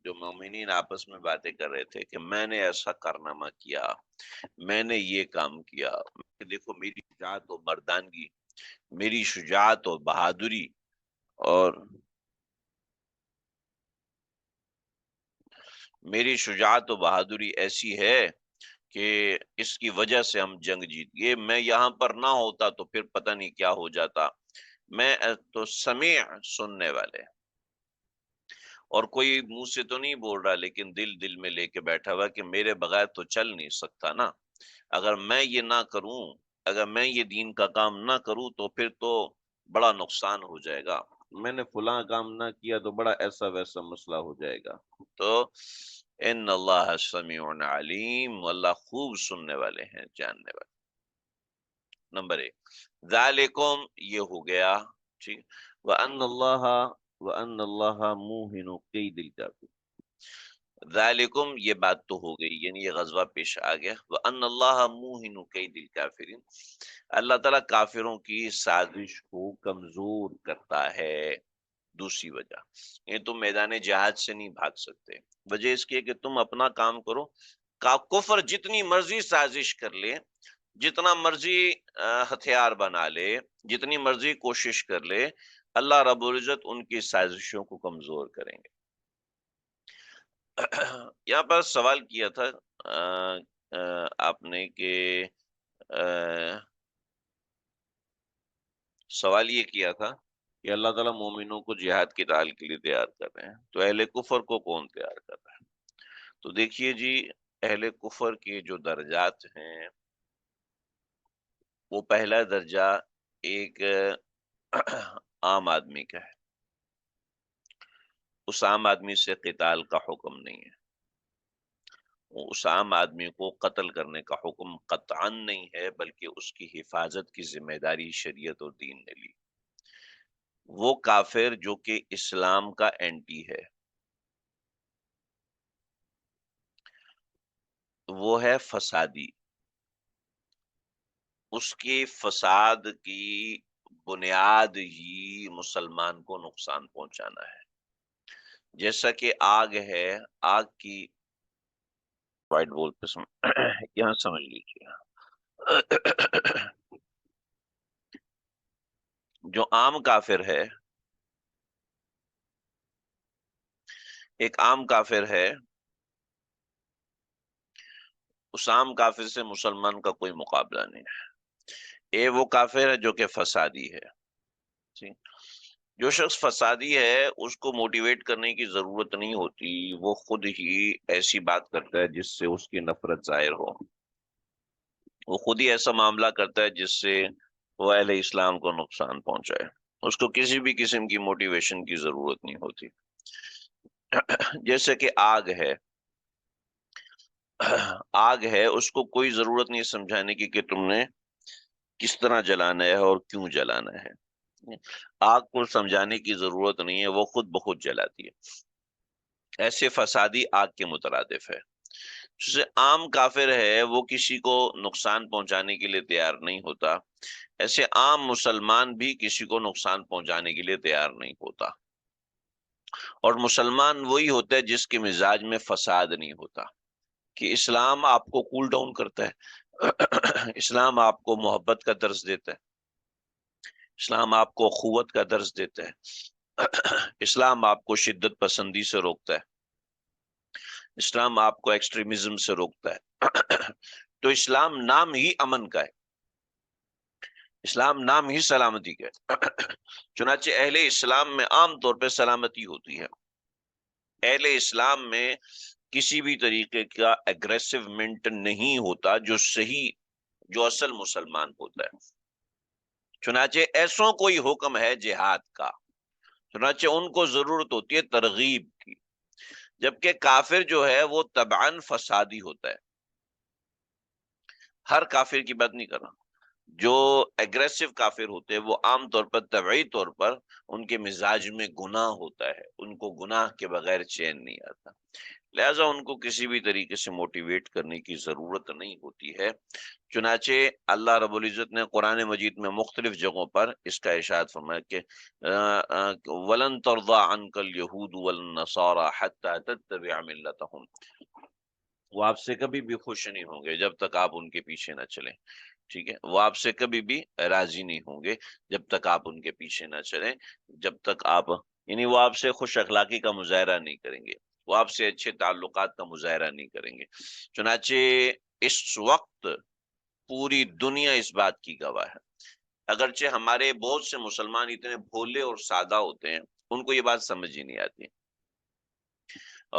جو مومنین آپس میں باتیں کر رہے تھے کہ میں نے ایسا کارنامہ کیا، میں نے یہ کام کیا، دیکھو میری شجاعت و مردانگی، میری شجاعت و بہادری، اور میری شجاعت و بہادری ایسی ہے کہ اس کی وجہ سے ہم جنگ جیت گئے. میں یہاں پر نہ ہوتا تو پھر پتہ نہیں کیا ہو جاتا. میں تو سمیع، سننے والے. اور کوئی منہ سے تو نہیں بول رہا لیکن دل دل میں لے کے بیٹھا ہوا کہ میرے بغیر تو چل نہیں سکتا نا. اگر میں یہ نہ کروں، اگر میں یہ دین کا کام نہ کروں تو پھر تو بڑا نقصان ہو جائے گا. میں نے فلاں کام نہ کیا تو بڑا ایسا ویسا مسئلہ ہو جائے گا. تو ان اللہ سمیع علیم، اللہ خوب سننے والے ہیں، جاننے والے. نمبر 1 ذالکم، یہ ہو گیا ٹھیک. وَأَنَّ اللَّهَ وَأَنَّ اللَّهَ مُوهِنُ كَيْدِ الْكَافِرِينَ. ذالکم، یہ بات تو ہو گئی، یعنی یہ غزوہ پیش آ گیا. وَأَنَّ اللَّهَ مُوهِنُ كَيْدِ الْكَافِرِينَ، اللہ تعالیٰ کافروں کی سازش کو کمزور کرتا ہے. دوسری وجہ یہ تم میدان جہاد سے نہیں بھاگ سکتے. وجہ اس کی ہے کہ تم اپنا کام کرو. کفر جتنی مرضی سازش کر لے، جتنا مرضی ہتھیار بنا لے، جتنی مرضی کوشش کر لے، اللہ رب العزت ان کی سازشوں کو کمزور کریں گے. یہاں پر سوال کیا تھا آپ نے کہ سوال یہ کیا تھا کہ اللہ تعالیٰ مومنوں کو جہاد کی ڈال کے لیے تیار کر رہے ہیں، تو اہل کفر کو کون تیار کر رہا ہے؟ تو دیکھیے جی، اہل کفر کے جو درجات ہیں، وہ پہلا درجہ ایک عام آدمی کا ہے. اس عام آدمی سے قتال کا حکم نہیں ہے. اس عام آدمی کو قتل کرنے کا حکم قطعاً نہیں ہے، بلکہ اس کی حفاظت کی ذمہ داری شریعت اور دین نے لی. وہ کافر جو کہ اسلام کا اینٹی ہے، وہ ہے فسادی. اس کی فساد کی بنیاد ہی مسلمان کو نقصان پہنچانا ہے. جیسا کہ آگ ہے، آگ کی وائٹ بول پہ یہاں سمجھ لیجیے. جو عام کافر ہے، ایک عام کافر ہے، اس عام کافر سے مسلمان کا کوئی مقابلہ نہیں ہے. وہ کافر ہے جو کہ فسادی ہے. جو شخص فسادی ہے اس کو موٹیویٹ کرنے کی ضرورت نہیں ہوتی، وہ خود ہی ایسی بات کرتا ہے جس سے اس کی نفرت ظاہر ہو، وہ خود ہی ایسا معاملہ کرتا ہے جس سے وہ اہل اسلام کو نقصان پہنچائے، اس کو کسی بھی قسم کی موٹیویشن کی ضرورت نہیں ہوتی. جیسے کہ آگ ہے، آگ ہے، اس کو کوئی ضرورت نہیں سمجھانے کی کہ تم نے کس طرح جلانا ہے اور کیوں جلانا ہے. آگ کو سمجھانے کی ضرورت نہیں ہے، وہ خود بخود جلاتی ہے. ایسے فسادی آگ کے مترادف ہے. جیسے عام کافر ہے وہ کسی کو نقصان پہنچانے کے لیے تیار نہیں ہوتا، ایسے عام مسلمان بھی کسی کو نقصان پہنچانے کے لیے تیار نہیں ہوتا. اور مسلمان وہی ہوتا ہے جس کے مزاج میں فساد نہیں ہوتا، کہ اسلام آپ کو کول ڈاؤن کرتا ہے، اسلام آپ کو محبت کا درس دیتا ہے، اسلام آپ کو اخوت کا درس دیتا ہے، اسلام آپ کو شدت پسندی سے روکتا ہے، اسلام آپ کو ایکسٹریمزم سے روکتا ہے. تو اسلام نام ہی امن کا ہے، اسلام نام ہی سلامتی کا ہے. چنانچہ اہل اسلام میں عام طور پہ سلامتی ہوتی ہے. اہل اسلام میں کسی بھی طریقے کا اگریسومنٹ نہیں ہوتا، جو صحیح، جو اصل مسلمان ہوتا ہے. چنانچہ ایسوں کوئی حکم ہے جہاد کا، چنانچہ ان کو ضرورت ہوتی ہے ترغیب کی، جبکہ کافر جو ہے وہ طبعاً فسادی ہوتا ہے. ہر کافر کی بات نہیں کر رہا، جو ایگریسو کافر ہوتے ہیں وہ عام طور پر طبعی طور پر ان کے مزاج میں گناہ ہوتا ہے، ان کو گناہ کے بغیر چین نہیں آتا، لہٰذا ان کو کسی بھی طریقے سے موٹیویٹ کرنے کی ضرورت نہیں ہوتی ہے. چنانچہ اللہ رب العزت نے قرآن مجید میں مختلف جگہوں پر اس کا ارشاد فرمایا کہ وَلَن تَرْضَىٰ عَنْكَ الْيَهُودُ وَالنَّصَارَىٰ حَتَّىٰ تَتَّبِعَ مِلَّتَهُمْ. وہ آپ سے کبھی بھی خوش نہیں ہوں گے جب تک آپ ان کے پیچھے نہ چلیں. ٹھیک ہے، وہ آپ سے کبھی بھی راضی نہیں ہوں گے جب تک آپ ان کے پیچھے نہ چلیں، جب تک آپ، یعنی وہ آپ سے خوش اخلاقی کا مظاہرہ نہیں کریں گے، وہ آپ سے اچھے تعلقات کا مظاہرہ نہیں کریں گے. چنانچہ اس وقت پوری دنیا اس بات کی گواہ ہے، اگرچہ ہمارے بہت سے مسلمان اتنے بھولے اور سادہ ہوتے ہیں، ان کو یہ بات سمجھ ہی نہیں آتی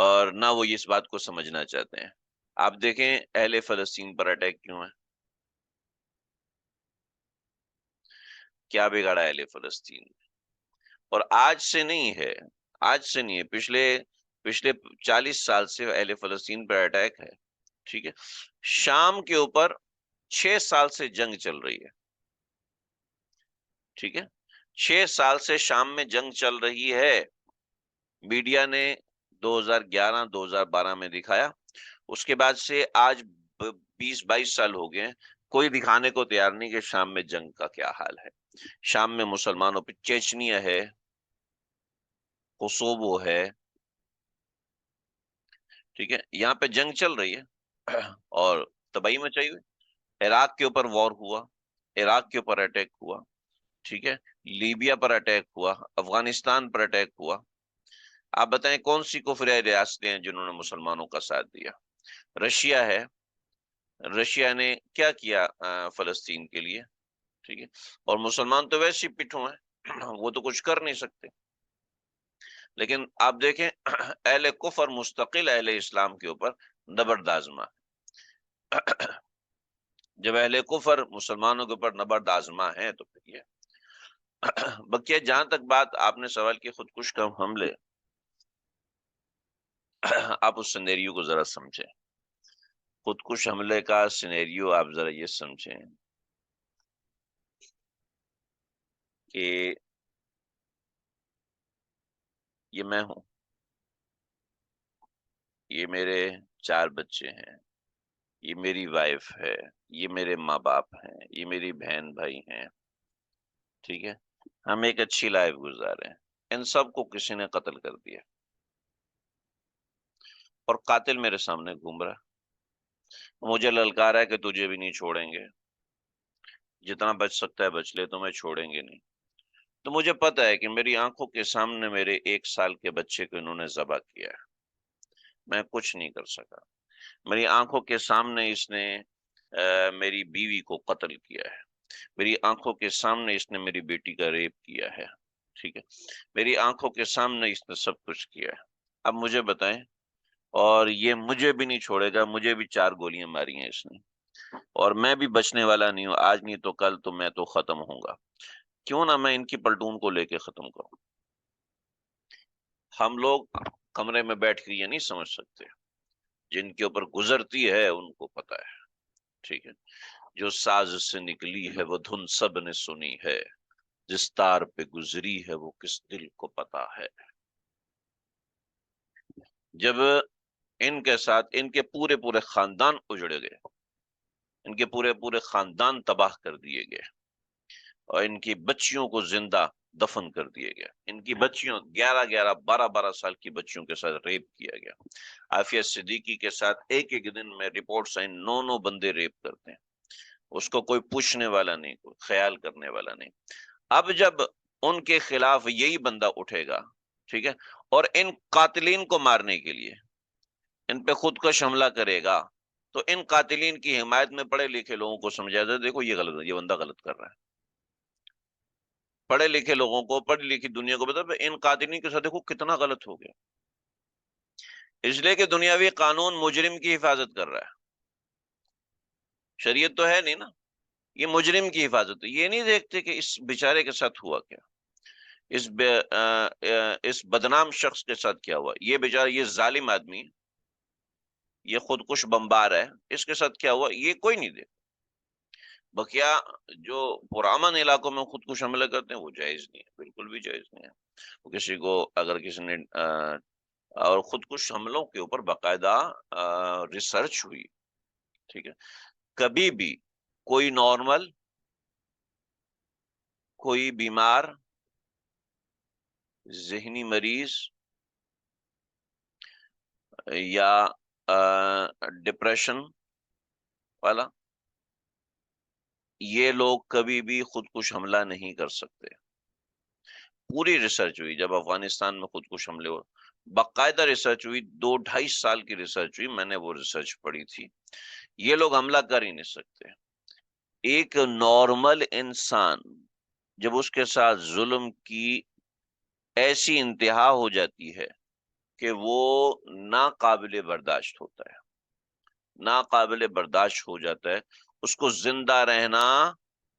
اور نہ وہ اس بات کو سمجھنا چاہتے ہیں. آپ دیکھیں اہل فلسطین پر اٹیک کیوں ہے، کیا بگاڑا اہل فلسطین، اور آج سے نہیں ہے، آج سے نہیں ہے، پچھلے 40 سال سے اہل فلسطین پر اٹیک ہے. ٹھیک ہے، شام کے اوپر 6 سال سے جنگ چل رہی ہے. ٹھیک ہے، 6 سال سے شام میں جنگ چل رہی ہے. میڈیا نے 2011-2012 میں دکھایا، اس کے بعد سے آج 20-22 سال ہو گئے، کوئی دکھانے کو تیار نہیں کہ شام میں جنگ کا کیا حال ہے. شام میں مسلمانوں پہ چیچنیا ہے، کوسوو ہے، ٹھیک ہے، یہاں پہ جنگ چل رہی ہے اور تباہی مچائی ہوئی. عراق کے اوپر وار ہوا، عراق کے اوپر اٹیک ہوا، ٹھیک ہے، لیبیا پر اٹیک ہوا، افغانستان پر اٹیک ہوا. آپ بتائیں کون سی کفریہ ریاستیں ہیں جنہوں نے مسلمانوں کا ساتھ دیا؟ رشیا ہے، رشیا نے کیا کیا فلسطین کے لیے؟ ٹھیک ہے، اور مسلمان تو ویسے ہی پٹھوں ہیں، وہ تو کچھ کر نہیں سکتے. لیکن آپ دیکھیں اہل کفر مستقل اہل اسلام کے اوپر نبرد آزما، جب اہل کفر مسلمانوں کے اوپر نبرد آزما ہے تو پھر یہ بقیہ. جہاں تک بات آپ نے سوال کی خودکش کا حملے، آپ اس سینیریو کو ذرا سمجھیں، خودکش حملے کا سینیریو آپ ذرا یہ سمجھیں کہ یہ میں ہوں، یہ میرے 4 بچے ہیں، یہ میری وائف ہے، یہ میرے ماں باپ ہیں، یہ میری بہن بھائی ہیں، ٹھیک ہے، ہم ایک اچھی لائف گزارے ہیں. ان سب کو کسی نے قتل کر دیا اور قاتل میرے سامنے گھوم رہا، مجھے للکارا ہے کہ تجھے بھی نہیں چھوڑیں گے، جتنا بچ سکتا ہے بچ لے، تمہیں چھوڑیں گے نہیں. تو مجھے پتا ہے کہ میری آنکھوں کے سامنے میرے 1 سال کے بچے کو انہوں نے ذبح کیا ہے، میں کچھ نہیں کر سکا. میری آنکھوں کے سامنے اس نے میری بیوی کو قتل کیا ہے. میری آنکھوں کے سامنے اس نے میری بیٹی کا ریپ کیا ہے، ٹھیک ہے، میری آنکھوں کے سامنے اس نے سب کچھ کیا ہے۔ اب مجھے بتائیں، اور یہ مجھے بھی نہیں چھوڑے گا، مجھے بھی 4 گولیاں ماری ہیں اس نے، اور میں بھی بچنے والا نہیں ہوں، آج نہیں تو کل تو میں تو ختم ہوں گا۔ کیوں نہ میں ان کی پلٹون کو لے کے ختم کروں؟ ہم لوگ کمرے میں بیٹھ کے یہ نہیں سمجھ سکتے، جن کے اوپر گزرتی ہے ان کو پتا ہے، ٹھیک ہے۔ جو ساز سے نکلی ہے وہ دھن سب نے سنی ہے، جس تار پہ گزری ہے وہ کس دل کو پتا ہے۔ جب ان کے ساتھ ان کے پورے پورے خاندان اجڑے گئے، ان کے پورے پورے خاندان تباہ کر دیے گئے، اور ان کی بچیوں کو زندہ دفن کر دیے گیا، ان کی بچیوں 11 12 کی بچیوں کے ساتھ ریپ کیا گیا۔ عافیہ صدیقی کے ساتھ ایک ایک دن میں رپورٹس آئیں، 9 بندے ریپ کرتے ہیں، اس کو کوئی پوچھنے والا نہیں، کوئی خیال کرنے والا نہیں۔ اب جب ان کے خلاف یہی بندہ اٹھے گا، ٹھیک ہے، اور ان قاتلین کو مارنے کے لیے ان پہ خودکش حملہ کرے گا، تو ان قاتلین کی حمایت میں پڑھے لکھے لوگوں کو سمجھا جائے دیکھو یہ غلط ہے، یہ بندہ غلط کر رہا ہے۔ پڑھے لکھے لوگوں کو، پڑھی لکھی دنیا کو بتا ان قاتلین کے ساتھ دیکھو کتنا غلط ہو گیا، اس لیے کہ دنیاوی قانون مجرم کی حفاظت کر رہا ہے، شریعت تو ہے نہیں نا، یہ مجرم کی حفاظت ہے۔ یہ نہیں دیکھتے کہ اس بیچارے کے ساتھ ہوا کیا، اس بدنام شخص کے ساتھ کیا ہوا، یہ بیچارہ، یہ ظالم آدمی، یہ خودکش بمبار ہے، اس کے ساتھ کیا ہوا یہ کوئی نہیں دیکھتا۔ بقیہ جو پرامن علاقوں میں خودکش حملے کرتے ہیں وہ جائز نہیں ہے، بالکل بھی جائز نہیں ہے۔ کسی کو اگر کسی نے اور خودکش حملوں کے اوپر باقاعدہ ریسرچ ہوئی، ٹھیک ہے، کبھی بھی کوئی نارمل، کوئی بیمار، ذہنی مریض یا ڈپریشن والا، یہ لوگ کبھی بھی خودکش حملہ نہیں کر سکتے۔ پوری ریسرچ ہوئی، جب افغانستان میں خودکش حملے ہو، باقاعدہ ریسرچ ہوئی، 2 2.5 سال کی ریسرچ ہوئی، میں نے وہ ریسرچ پڑھی تھی، یہ لوگ حملہ کر ہی نہیں سکتے۔ ایک نارمل انسان جب اس کے ساتھ ظلم کی ایسی انتہا ہو جاتی ہے کہ وہ ناقابل برداشت ہوتا ہے، ناقابل برداشت ہو جاتا ہے، اس کو زندہ رہنا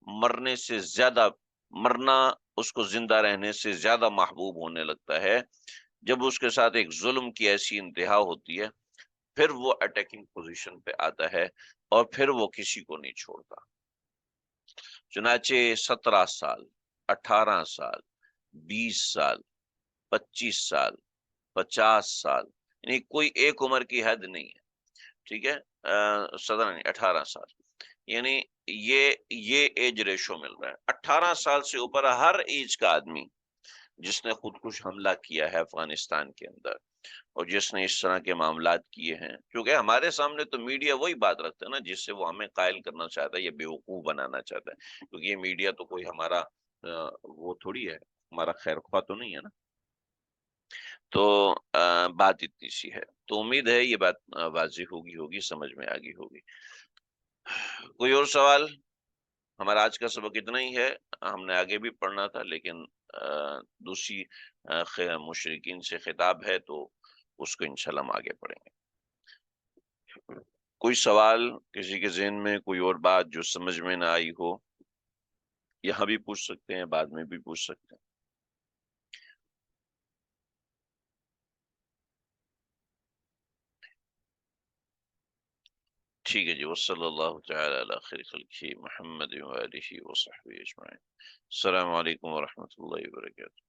مرنے سے زیادہ، مرنا اس کو زندہ رہنے سے زیادہ محبوب ہونے لگتا ہے۔ جب اس کے ساتھ ایک ظلم کی ایسی انتہا ہوتی ہے، پھر وہ اٹیکنگ پوزیشن پہ آتا ہے، اور پھر وہ کسی کو نہیں چھوڑتا۔ چنانچہ 17 سال، 18 سال، 20 سال، 25 سال، 50 سال، یعنی کوئی ایک عمر کی حد نہیں ہے، ٹھیک ہے، 17 نہیں، 18 سال، یعنی یہ ایج ریشو مل رہا ہے۔ 18 سال سے اوپر ہر ایج کا آدمی جس نے خودکش حملہ کیا ہے افغانستان کے اندر، اور جس نے اس طرح کے معاملات کیے ہیں، کیونکہ ہمارے سامنے تو میڈیا وہی بات رکھتا ہے نا جس سے وہ ہمیں قائل کرنا چاہتا ہے یا بیوقوف بنانا چاہتا ہے، کیونکہ یہ میڈیا تو کوئی ہمارا وہ تھوڑی ہے، ہمارا خیر خواہ تو نہیں ہے نا۔ تو بات اتنی سی ہے، تو امید ہے یہ بات واضح ہوگی، سمجھ میں آگی ہوگی۔ کوئی اور سوال؟ ہمارا آج کا سبق اتنا ہی ہے، ہم نے آگے بھی پڑھنا تھا لیکن دوسری مشرکین سے خطاب ہے تو اس کو انشاءاللہ ہم آگے پڑھیں گے۔ کوئی سوال کسی کے ذہن میں، کوئی اور بات جو سمجھ میں نہ آئی ہو، یہاں بھی پوچھ سکتے ہیں، بعد میں بھی پوچھ سکتے ہیں۔ ٹھیک ہے جی، وصلی اللہ تعالی علی خیر خلقہ محمد وآلہ وصحبہ اجمعین۔ السلام علیکم ورحمۃ اللہ وبرکاتہ۔